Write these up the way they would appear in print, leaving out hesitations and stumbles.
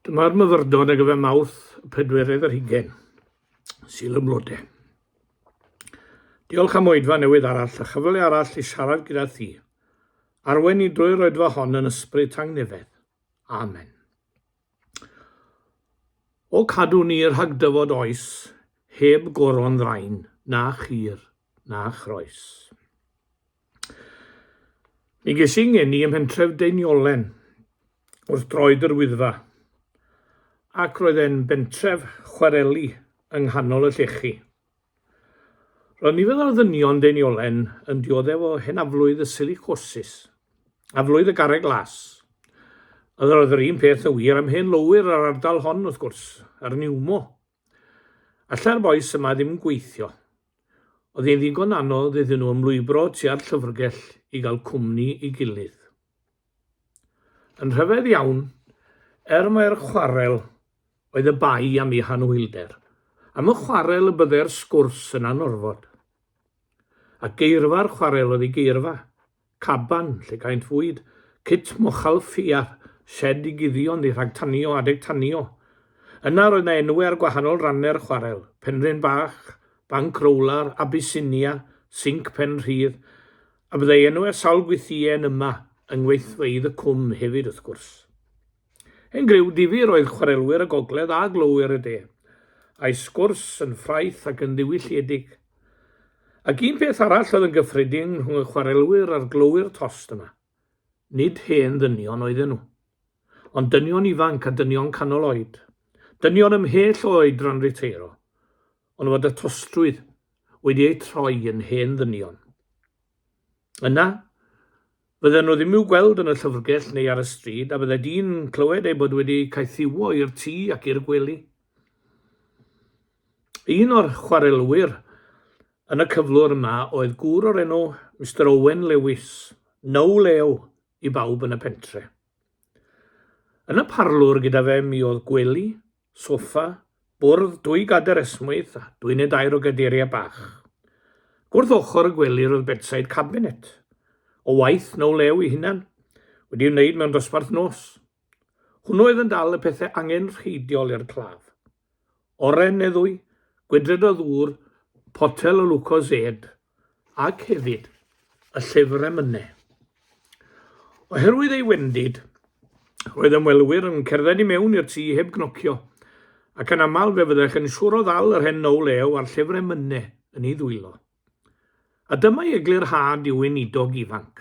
Dyma'r myfyrdod ar gyfer Mawrth y 4 Sul y Blodau. Diolch am oedfa newydd arall a chyfle arall i siarad gyda thi. Arwen i drwy'r oedfa hon yn ysbryd tangnefedd. Amen. O cadw ni rhag dyfod oes, heb goron ddrain, na chur, na chroes. Mi ges i ngeni ym mhentref Deiniolen wrth droed yr wyddfa, ac roedd e'n bentref chwareli yng nghanol y llechi. Roedd nifer o'r ddynion Deiniolen yn dioddef o henaflwydd y silicosis, aflwydd y garreg glas. Oedd yr un peth yn wir am hen lowyr ar ardal hon wrth gwrs, ar niwmo. Alla'r boes yma ddim yn gweithio. Oedd e'n ddigon anodd iddyn nhw ymlwybro tua'r llyfrgell i gael cwmni i gilydd. Yn rhyfedd iawn, mae'r chwarel oedd y bai am ei hanwylder. Am y chwarel y byddai'r sgwrs yn anorfod. A geirfa'r chwarel oedd ei geirfa, caban, lle caint fwyd, cit mochal ffiar, shed i guddion i rhag tanio, adeg tanio. Yna roedd yna enw ar gwahanol rannu'r chwarel, Penrhyn Bach, Banc Rowlar, Abyssinia, Sinc Pen Rhydd, a byddai enw sawl gwythien yma yng ngweithfeydd y cwm hefyd wrth gwrs. Yn griw difyr oedd chwarelwyr y gogledd a glowyr y de, a'i sgwrs yn ffraith ac yn ddiwylliedig. Ac un peth arall oedd yn gyffredin rhwng y chwarelwyr a'r glowyr tost yma. Nid hen ddynion oedden nhw, ond dynion ifanc a dynion canol oed. Dynion ymhell o oedran ritero, ond fod y tostrwydd wedi ei troi yn hen ddynion. Yna, fydden nhw ddim i'w gweld yn y llyfrgell neu ar y stryd, a bydde dyn clywed ei bod wedi caethiwo i'r tŷ ac i'r gwely. Un o'r chwarelwyr yn y cyflwr yma oedd gŵr o'r enw Mr Owen Lewis, now lew i bawb yn y pentre. Yn y parlwr gyda fe mi oedd gwely, soffa, bwrdd 2 gader esmwyth a 2 neu 2 o gadeiriau bach. Gwrth ochr y gwely roedd bedside cabinet, o waith now lew i hunan, wedi'i wneud mewn dosbarth nos. Hwnnw oedd yn dal y pethau angen rheidiol i'r claf. Oren neu 2, gwydred o ddŵr, potel o lwcosed, ac hefyd y llyfr emynau. Oherwydd ei wendid, roedd ymwelwyr yn cerdded i mewn i'r tŷ heb gnocio, ac yn aml fe fyddech yn siŵr o ddal yr hen now lew a'r llyfr emynau yn ei ddwylo. A dyma i eglurhad i weinidog ifanc.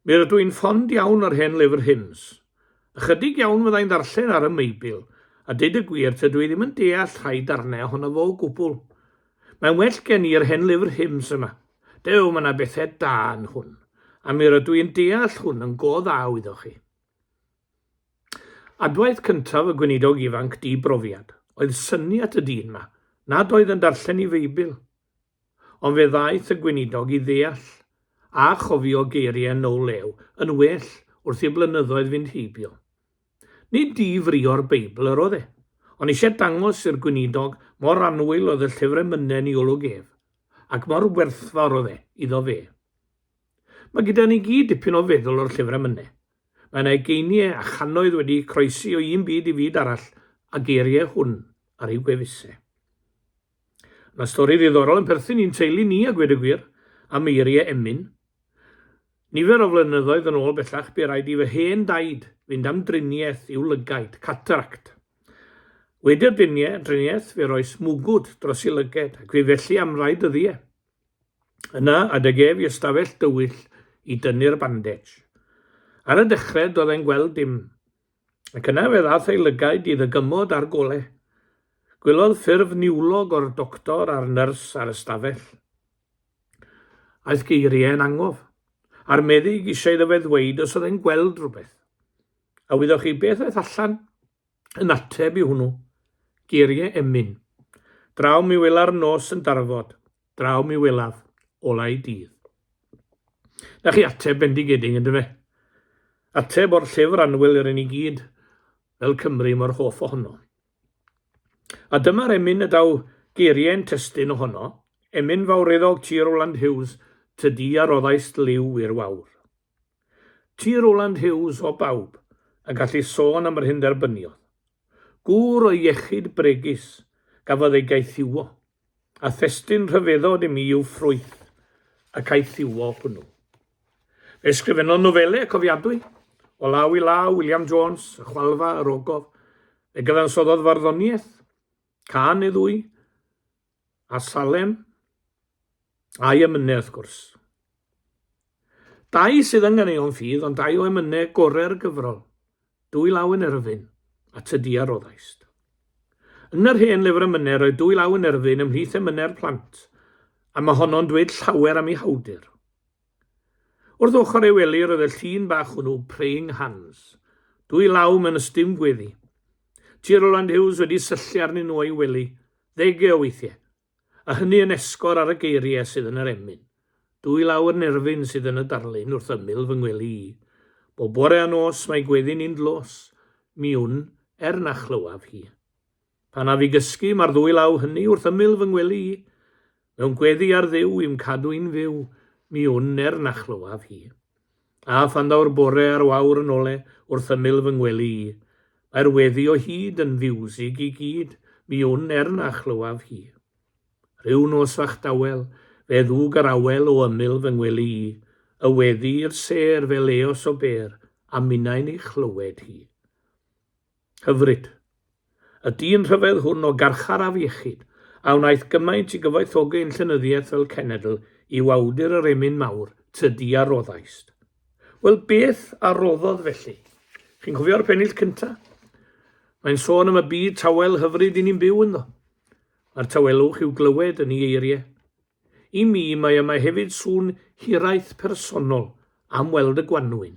Mi rydw i'n ffond iawn o'r hen lyfr hymns. Ychydig iawn fyddai'n ddarllen ar y Meibl, a deud y gwir tydw i ddim yn deall rhai darnau ohono fo o gwbl. Mae'n well gen i'r hen lyfr hymns yma. Dew, mae yna bethau da yn hwn, a mi rydw i'n deall hwn yn go dda iddo chi. Adwaith cyntaf y gweinidog ifanc di-brofiad oedd syniad y dyn yma, nad oedd yn darllen i Feibl. Ond fe ddaeth y gweinidog i ddeall a chofio geiriau now lew yn well wrth i blynyddoedd fynd heibio. Nid difrio'r Beibl yr oedd e, ond eisiau dangos i'r gweinidog mor anwyl oedd y llyfr emynau ni olwg ef, ac mor werthfawr oedd e iddo fe. Mae gyda ni gyd dipyn o feddwl o'r llyfr emynau. Mae yna geiniau a chanoedd wedi croesi o un byd i fyd arall a geiriau hwn ar ei gwefusau. Mae stori ddiddorol yn perthyn i'n teulu ni a gweud y gwir, am eiriau emyn. Nifer o flynyddoedd yn ôl bellach bu raid i fy hen daid fynd am driniaeth i'w lygaid, cataract. Wedi'r driniaeth fe roi smwgwd dros ei lyged ac fe felly am rai dyddiau. Yna adegef i ystafell dywyll i dynnu'r bandage. Ar y dechrau doedd e'n gweld dim, ac yna fe ddath ei lygaid i ddygymod ar golau. Gwelodd ffurf niwlog o'r doctor a'r nyrs ar y stafell. Aeth geiriau yn angof, a'r meddyg eisiau iddo fe ddweud os oedd e'n gweld rhywbeth. A wyddwch chi beth aeth allan yn ateb i hwnnw, geiriau emyn. Draw mi wela'r nos yn darfod, draw mi welaf, olau dydd. Na chi ateb bendigedig ynddo fe. Ateb o'r llyfr anwyl yr un i gyd, fel Cymru mor hoff ohono. A dyma'r emyn y daw geiriau'n testyn ohono, emyn fawreddog Tir Rowland Hughes, tydi a roddais liw i'r wawr. Tir Rowland Hughes o bawb, a gallu sôn am yr hyn derbyniodd. Gŵr o iechyd bregus gafodd ei gaethiwo, a thestyn rhyfeddod i mi yw ffrwyth ac aethiwo hwnnw. Fe ysgrifennodd nofelau cofiadwy, o law i law, William Jones, y chwalfa, yr ogof. Fe gyfansoddodd farddoniaeth, Can neu ddwy, a Salem, a'i emynau wrth gwrs. Dau sydd yn ganeuon ffydd, ond dau o emynau gorau'r gyfrol, Dwy Law yn Erfyn a Tydi a Roddaist. Yn yr hen lyfr emynau roedd Dwy Law yn Erfyn ymhlith emynau'r plant, a mae honno'n dweud llawer am ei hawdur. Wrth ochr ei wely roedd y llun bach hwnnw praying hands, Dwy Law mewn ystym gweddi. Tir Roland Hughes wedi syllu arnyn nhw ei wely, 10 o weithiau, a hynny yn esgor ar y geiriau sydd yn yr emyn. Dwy Law yn Erfyn sydd yn y darlun wrth ymyl fy ngwely i. Bo bore a nos mae gweddi'n un dlos, miwn na chlywaf hi. Pan a fi gysgu mae'r Dwy Law hynny wrth ymyl fy ngwely i, mewn gweddi ar ddiw i'm cadw'n fyw, miwn na chlywaf hi. A phan daw'r bore ar wawr yn ole wrth ymyl fy ngwely i, mae'r weddi o hyd yn fiwsig i gyd, miwn na chlywaf hi. Rhyw nos fach dawel, fe ddwg yr awel o ymyl fy ngwely i, y weddi i'r ser fel leos o ber, a minnau'n ei chlywed hi. Hyfryd, y dyn rhyfedd hwn o garchar a fiechyd, a wnaeth gymaint i gyfoethogau'n llynyddiaeth fel cenedl i wawdur yr emyn mawr, Tydi a Roddaist. Wel, beth a roddodd felly? Chi'n cofio'r pennill cynta? Mae'n sôn am y byd tawel hyfryd i ni'n byw ynddo. Mae'r tawelwch i'w glywed yn ei eiriau. I mi mae yma hefyd sŵn hiraeth personol am weld y Gwanwyn.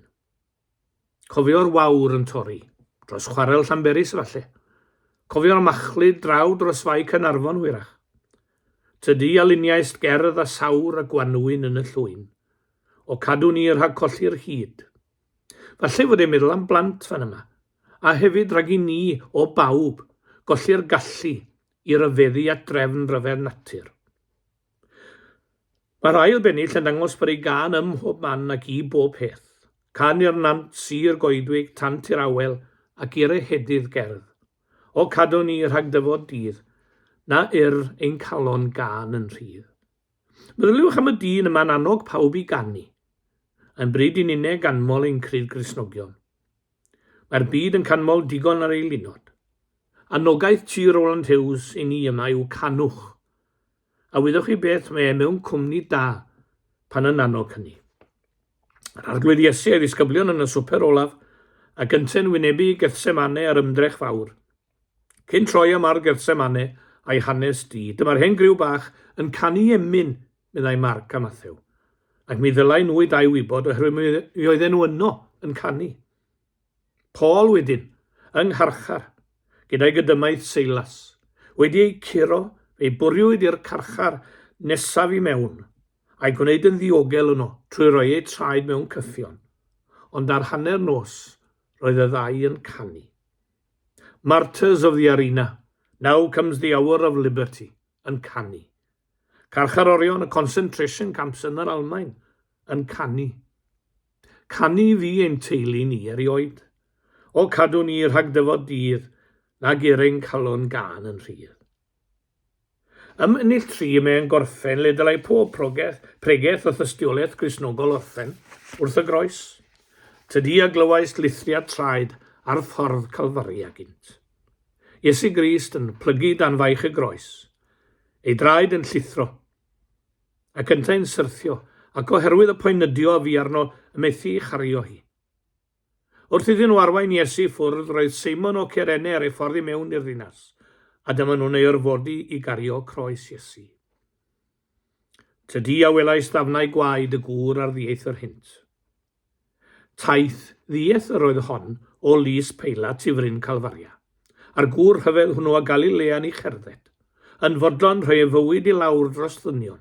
Cofio'r wawr yn torri, dros chwarel Llanberis falle. Cofio'r machlud draw dros fai Caernarfon hwyrach. Tydi a luniaist gerdd a sawr y Gwanwyn yn y llwyn, o cadw ni rhag colli'r hyd. Falle fod e'n meddwl am blant fan yma, a hefyd rhag i ni o bawb golli'r gallu i ryfeddu at drefn ryfedd natur. Mae'r ail bennill yn dangos bod ei gan ym mhob man ac i bob peth. Can i'r nant sir goedwig tant i'r awel ac i'r ehedydd gerdd. O cadw ni rhag dyfod dydd, na ein calon gan yn rhydd. Meddyliwch am y dyn yma'n annog pawb i ganu, yn bryd i'n unig ganmol ein cryd Gristnogion. Mae'r byd yn canmol digon ar ei lunod. Anogaeth Tir Roland Hughes i ni yma yw canwch, a wyddwch chi beth mae mewn cwmni da pan yn annog hynny. Yr arglwydd Iesu ei ddisgyblion yn y swper olaf, a gynta'n wynebu Gethsemane ar ymdrech fawr. Cyn troi am ar Gethsemane a'i hanes di, dyma'r hen griw bach yn canu emyn, meddai Marc a Mathew, ac mi ddylai nhw i dau wybod oherwydd mi oedden nhw yno yn canu. Paul wedyn, yng Ngharchar, gyda'i gydymaeth Seilas, wedi ei curo, ei bwriwyd i'r carchar nesaf i mewn, a'i gwneud yn ddiogel yno trwy roi ei traed mewn cyffion. Ond ar hanner nos, roedd y ddau yn canu. Martyrs of the arena, now comes the hour of liberty, yn canu. Carcharorion y concentration camps yn yr Almaen, yn canu. Canu fi ein teulu ni erioed. O cadw ni rhag dyfod dydd, nag ein calon gan yn rhydd. Ym Ennill 3 mae'n gorffen le dylai pob pregeth o thystiolaeth Gristnogol orffen wrth y groes. Tydi a glywais lithriad traed ar ffordd Calfaria gynt. Iesu Grist yn plygu dan faich y groes, ei draed yn llithro, ac yntau'n syrthio, ac oherwydd y poenydio fi arno y methu chario hi. Wrth iddyn nhw arwain Iesu ffwrdd, roedd Seimon o Cirene ar ei ffordd i mewn i'r ddinas, a dyma nhw'n ei orfodi i gario croes Iesu. Tydi a welais ddafnau gwaed y gŵr ar ddiaeth yr hynt. Taith ddiaeth yr oedd hon o lys Peilat i fryn Calfaria, a'r gŵr rhyfedd hwnnw a Galilean i cherdded, yn fodlon rhoi ei fywyd i lawr dros ddynion.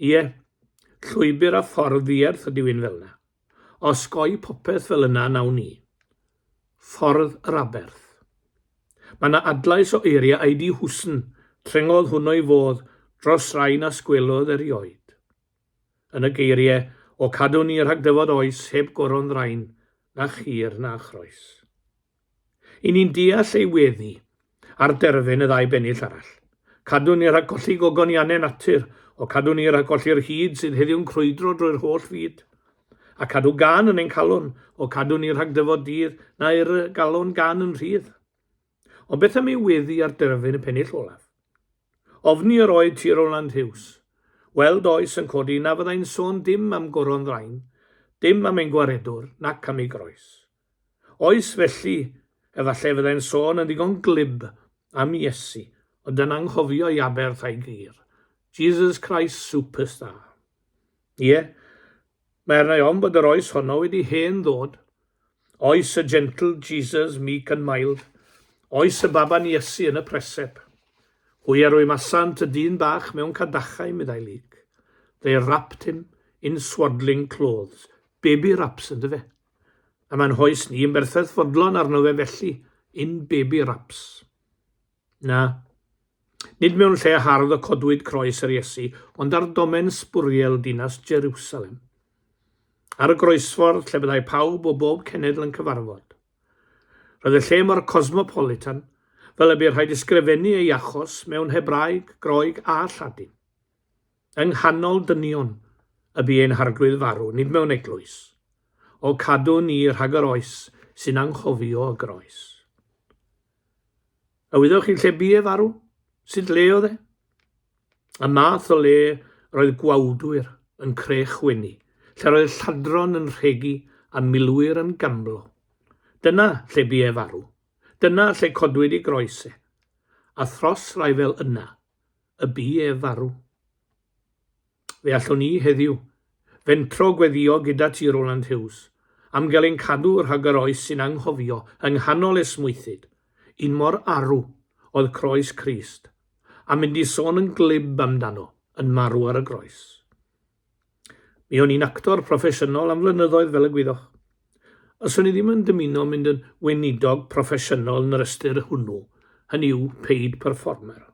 Ie, llwybr a ffordd ddiarth ydyw un fel yna, osgoi popeth fel yna nawn ni. Ffordd yr aberth. Mae yna adlais o eiriau eidi hwsn, trengodd hwnnw i fodd dros rain a sgwelodd erioed. Yn y geiriau, o cadw ni rhag dyfod oes heb goron ddrain, na chur na chroes. I ni'n deall ei weddi ar derfyn y ddau bennill arall. Cadw ni rhag golli gogoniannau natur, o cadw ni rhag golli'r hyd sydd heddiw'n crwydro drwy'r holl fyd. A cadw gan yn ein calon, o cadw ni rhag dyfod dydd na'r galon gan yn rhydd. Ond beth am ei weddi ar derfyn y pennill olaf? Ofni yr oed tir Rowland Hughes. Weld oes yn codi na fyddai'n sôn dim am goron ddrain, dim am ein gwaredwr, nac am ei groes. Oes felly, efallai fyddai'n sôn yn ddigon glib am Iesu, ond yn anghofio i aberth a'i glir. Jesus Christ Superstar. Mae'r naon bod yr oes honno wedi hen ddod. Oes y gentle Jesus, meek and mild. Oes y baban Iesu yn y presep. Hwy ar o'i masant y dyn bach mewn cadachau meddai lig. They wrapped him in swaddling clothes. Baby wraps yn dyfe. A mae'n hoes ni yn berthedd fodlon arno fe felly, in baby wraps. Na, nid mewn lle hardd o codwyd croes yr Iesu, ond ar domen sbwriel dinas Jerusalem. Ar y groesffordd lle byddai pawb o bob cenedl yn cyfarfod. Roedd y lle mor cosmopolitan, fel y bydd rhaid ysgrifennu ei achos mewn Hebraeg, Groeg a Lladin. Yng nghanol dynion y bu ein harglwydd farw, nid mewn eglwys, o cadw ni rhag yr oes sy'n anghofio y groes. A wyddwch chi'n lle bu e farw? Sut le oedd e? Y math o le roedd gwawdwyr yn crech wenu, lle roedd lladron yn rhegi a milwyr yn gamlo. Dyna lle bu e farw. Dyna lle codwyd i groesau. A thros rai fel yna, y bu e farw. Fe allwn ni heddiw, fentro gweddio gyda ti Rowland Hughes, am gael ein cadw rhag yr oes sy'n anghofio yng nghanol esmwythyd, un mor arw oedd croes Crist, a mynd i sôn yn glib amdano yn marw ar y groes. Mi o'n i'n actor proffesiynol am flynyddoedd fel y gwyddoch. Os o'n i ddim yn dymuno mynd yn weinidog proffesiynol yn yr ystyr hwnnw, hynny yw paid performer.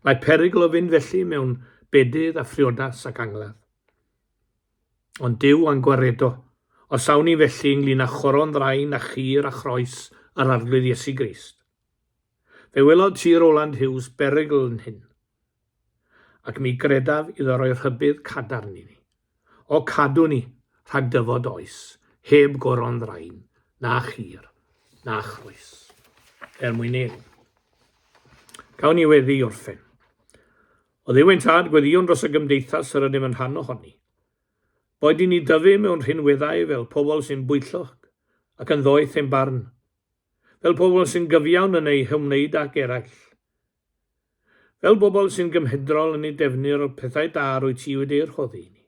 Mae perygl o fynd felly mewn bedydd a phriodas ac angladd. Ond Duw a'n gwaredo, os awn ni felly ynglyn â choron ddrain a chur a chroes yr arglwydd Iesu Grist. Fe welod ti Rowland Hughes berygl yn hyn, ac mi gredaf iddo roi rhybydd cadarn i ni, o cadw ni rhag dyfod oes, heb goron ddrain, na chur, na chroes. Mwyn eg. Gawn ni weddi orffen. O ddiwy'n tad gweddion dros y gymdeithas yr ydym yn rhan ohoni. Boed i ni dyfu mewn rhinweddau fel pobl sy'n bwyllwch ac yn ddoeth ein barn, fel pobl sy'n gyfiawn yn ei hymwneud ag eraill, fel bobl sy'n gymhedrol yn ei defnydd o'r pethau da rwy ti wedi ei rhoddi ni,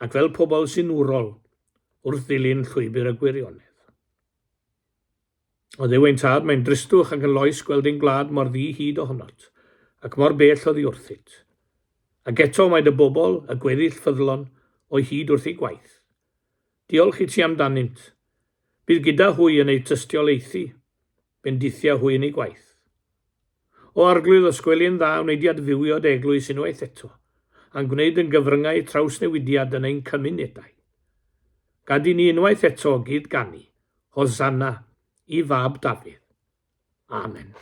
ac fel pobl sy'n wrol wrth ddilyn llwybr y gwirionedd. O ddiwy'n tad mae'n dristwch ac yn loes gweld ein gwlad mor ddi hyd ohonot, ac mor bell oddi wrthyt. Ac eto mae dy bobl, y gweddill ffyddlon, o'i hyd wrth ei gwaith. Diolch i ti amdanynt. Bydd gyda hwy yn ei tystiolaethu, bendithia hwy yn ei gwaith. O arglwydd o sgwelion dda wneudiad fywiod eglwys unwaith eto, a'n gwneud yn gyfryngau trawsnewidiad yn ein cymunedau. Gad i ni unwaith eto gyd ganu, Hosanna i fab Dafydd. Amen.